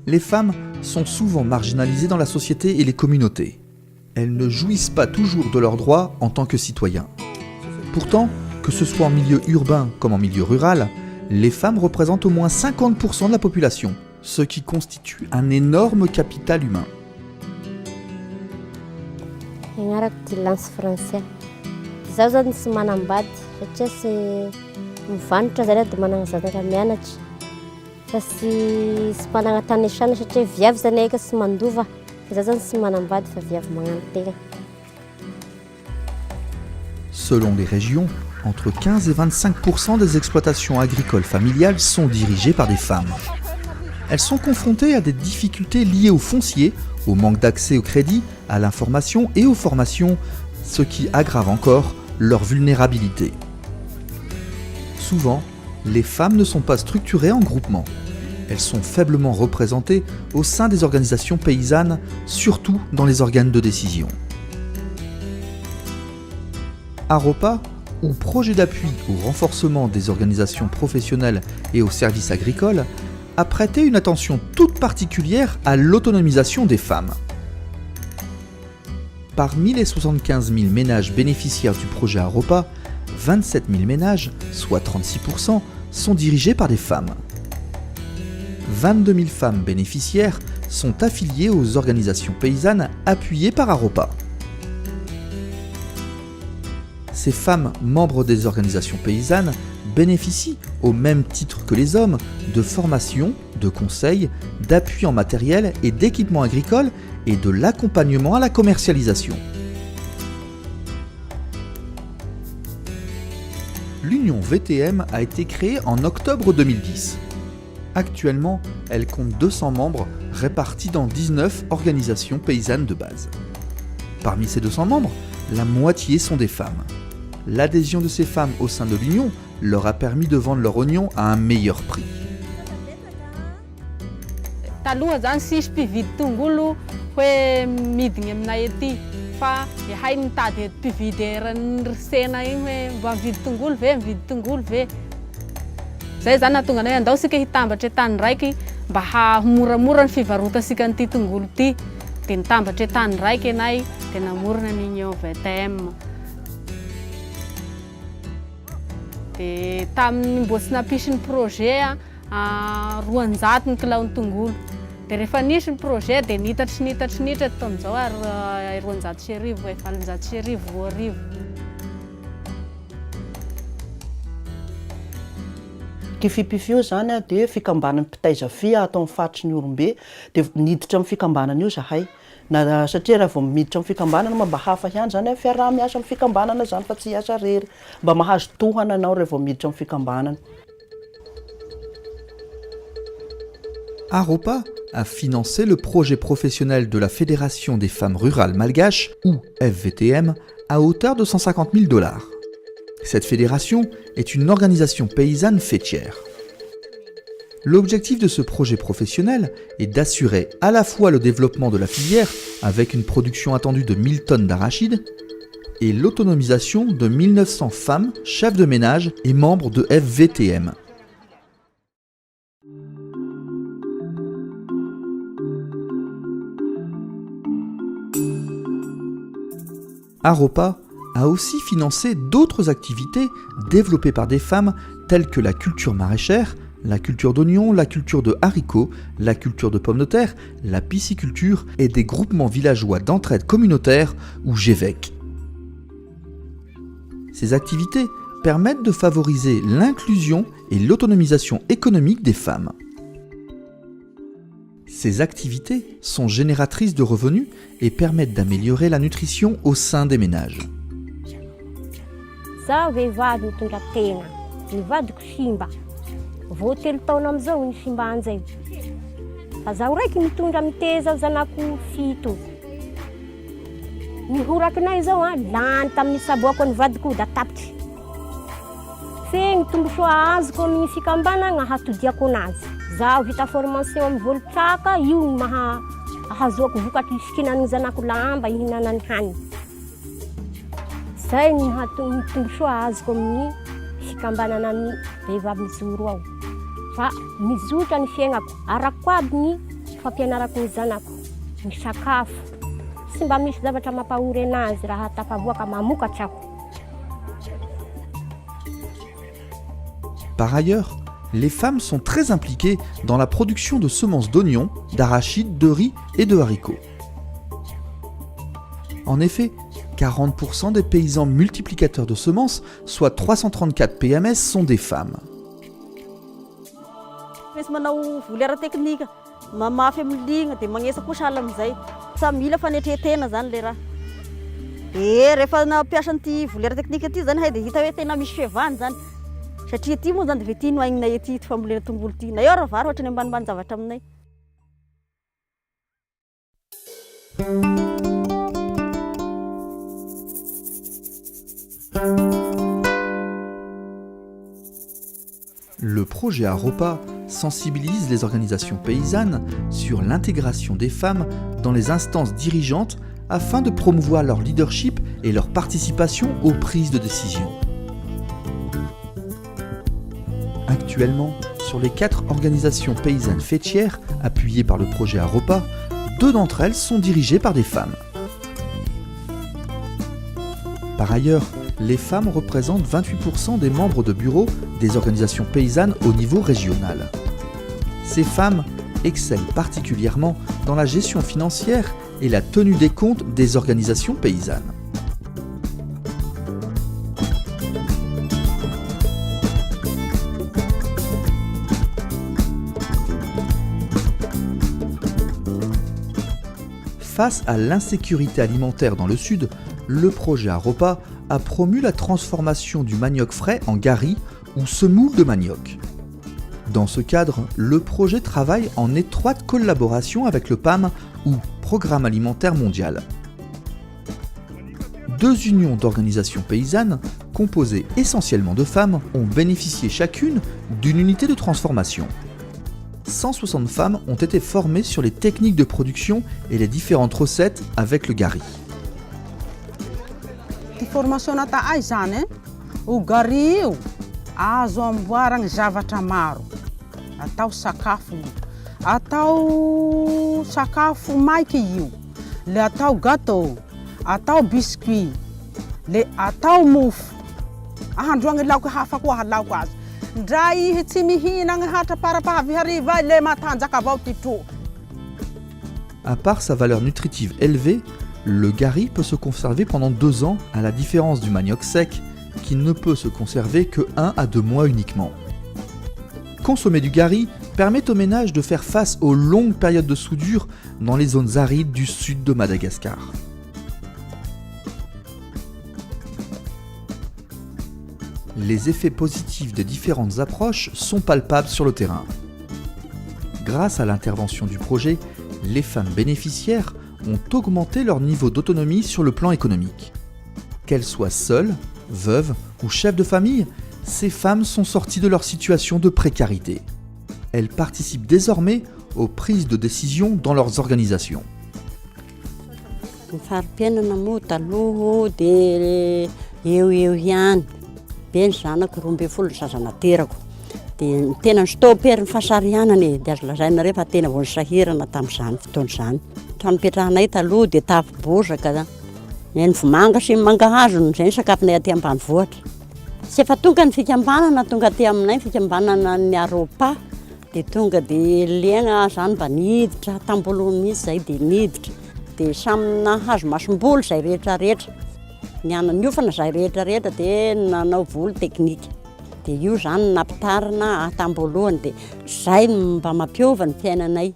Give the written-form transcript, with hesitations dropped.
les femmes sont souvent marginalisées dans la société et les communautés. Elles ne jouissent pas toujours de leurs droits en tant que citoyens. Pourtant, que ce soit en milieu urbain comme en milieu rural, les femmes représentent au moins 50% de la population, ce qui constitue un énorme capital humain. Zaho zany tsy manambady satria sy mivarotra zany dia manana zanaka mianatra fa sy manana tany iasana satria viavy zany eka sy mandova. Zaho zany tsy manambady fa viavy magnano tegna. Selon les régions, entre 15 et 25% des exploitations agricoles familiales sont dirigées par des femmes. Elles sont confrontées à des difficultés liées au foncier, au manque d'accès au crédit, à l'information et aux formations, ce qui aggrave encore leur vulnérabilité. Souvent, les femmes ne sont pas structurées en groupement. Elles sont faiblement représentées au sein des organisations paysannes, surtout dans les organes de décision. AROPA, ou Projet d'appui au renforcement des organisations professionnelles et aux services agricoles, a prêté une attention toute particulière à l'autonomisation des femmes. Parmi les 75 000 ménages bénéficiaires du projet AROPA, 27 000 ménages, soit 36%, sont dirigés par des femmes. 22 000 femmes bénéficiaires sont affiliées aux organisations paysannes appuyées par AROPA. Ces femmes membres des organisations paysannes bénéficient, au même titre que les hommes, de formations, de conseils, d'appui en matériel et d'équipements agricoles et de l'accompagnement à la commercialisation. L'Union VTM a été créée en octobre 2010. Actuellement, elle compte 200 membres répartis dans 19 organisations paysannes de base. Parmi ces 200 membres, la moitié sont des femmes. L'adhésion de ces femmes au sein de l'Union leur a permis de vendre leurs oignons à un meilleur prix. Taloha zany sisy mpividy tongolo hoe midiny aminay ety fa ihay mitady mpividy eran'ny sena igny hoe mba mividy tongolo ve zay zany nahatonga anay andao sika hitambatra tany raiky mba hamoramora ny fivarotasika an'ity tongolo ity dia nitambatra tany raiky anay dia namorona ny Union VTM. Dia tamin'ny mbo tsy nampisy ny projet 200 ny kilaon'ny tongolo. Dia rehefa nisy ny projet dia nitatry tamin'izao ary 200,000 valonjato roa arivo. Kifipifio zany dia fikambanan'ny mpitaiza fia atao amin'ny faritry ny Orombe dia niditra amin'ny fikambanana io zahay. Na satria raha vao miditra amin'ny fikambanana mba hafa ihany zany fiaraha-miasa amin'ny fikambanana zany fa tsy hiasa rery mba mahazo tohana anao rehefa vao miditra amin'ny fikambanana. AROPA a financé le projet professionnel de la Fédération des femmes rurales malgaches, ou FVTM, à hauteur de $150 000. Cette fédération est une organisation paysanne faîtière. L'objectif de ce projet professionnel est d'assurer à la fois le développement de la filière, avec une production attendue de 1000 tonnes d'arachides, et l'autonomisation de 1900 femmes, chefs de ménage et membres de FVTM. AROPA a aussi financé d'autres activités développées par des femmes telles que la culture maraîchère, la culture d'oignons, la culture de haricots, la culture de pommes de terre, la pisciculture et des groupements villageois d'entraide communautaire ou GVEC. Ces activités permettent de favoriser l'inclusion et l'autonomisation économique des femmes. Ces activités sont génératrices de revenus et permettent d'améliorer la nutrition au sein des ménages. Vao 3 taona amizao ny simba an'izay. Fa zaho raiky mitondra miteza zanako 7. Ny horakinay zao lany tamin'ny saboako ny vadiko da tapitry. Fe ny tombosoa azoko amin'ny fikambanana hatodiako anazy. Zaho vita formation amin'ny volotraka io ny ahazoako vokatry isikinan'ny zanako lamba ihinanany hany. Zay ny tombosoa azoko amin'ny fikambanana ny vehivavy mijoro ao. Fa mizotra ny fiainako arako aby ny fampianarako ny zanako ny sakafo sy mba misy zavatra mampahory anazy raha tafavoaka mamokatra ako. Par ailleurs, les femmes sont très impliquées dans la production de semences d'oignons, d'arachides, de riz et de haricots. En effet, 40% des paysans multiplicateurs de semences, soit 334 PMS, sont des femmes. Manao volera teknika mamafy amin'ny ligna dia magnesa koa sahala amin'izay samy mila fanetretena zany le raha. Rehefa nampiasa an'ity volera teknika ity zany hay dia hita hoe tena misy fihavahany zany satria ity moa zany dia ity no ainina ety ty fambolena tongolo ity na eo raha vary ohatra ny ambanimbany zavatra aminay. Le projet Aropa sensibilise les organisations paysannes sur l'intégration des femmes dans les instances dirigeantes afin de promouvoir leur leadership et leur participation aux prises de décision. Actuellement, sur les 4 organisations paysannes faîtières appuyées par le projet Aropa, 2 d'entre elles sont dirigées par des femmes. Par ailleurs, les femmes représentent 28% des membres de bureau des organisations paysannes au niveau régional. Ces femmes excellent particulièrement dans la gestion financière et la tenue des comptes des organisations paysannes. Face à l'insécurité alimentaire dans le Sud, le projet Aropa a promu la transformation du manioc frais en gari ou semoule de manioc. Dans ce cadre, le projet travaille en étroite collaboration avec le PAM ou Programme alimentaire mondial. 2 unions d'organisations paysannes, composées essentiellement de femmes, ont bénéficié chacune d'une unité de transformation. 160 femmes ont été formées sur les techniques de production et les différentes recettes avec le gari. Formation nata ay zany o gari io azo amboaragna zavatra maro atao sakafo maiky io le atao gâteau atao biscuit le atao mofo ahandroagna laoka hafa koa laoko azy ndra ihe tsy mihinagna hatra parapavy hariva le matanjaka avao ty tro. À part sa valeur nutritive élevée, le gari peut se conserver pendant 2 ans, à la différence du manioc sec, qui ne peut se conserver que 1 à 2 mois uniquement. Consommer du gari permet aux ménages de faire face aux longues périodes de soudure dans les zones arides du sud de Madagascar. Les effets positifs des différentes approches sont palpables sur le terrain. Grâce à l'intervention du projet, les femmes bénéficiaires ont augmenté leur niveau d'autonomie sur le plan économique. Qu'elles soient seules, veuves ou chefs de famille, ces femmes sont sorties de leur situation de précarité. Elles participent désormais aux prises de décision dans leurs organisations. Dia tena stopper ny fahasarianany dia azo lazaina rehefa tena vao nisahirana tamin'izany fotoana izany. Trano nipetrahanay taloha dia tafo bozaka ny vomanga sy mangahazo izay ny sakafonay aty ambanivohitra. Tsy efa tonga ny fikambanana tonga aty aminay fikambanana ny Aropa dia tonga dia liagna izany mba niditra tambolohany mihitsy izay dia niditra dia samy nahazo masom-boly izay rehetrarehetra. Niofana izay rehetrarehetra dia nanao voly teknika. Dia io zany nampitarina atambolohany dia izay mba mampiova ny fiainanay.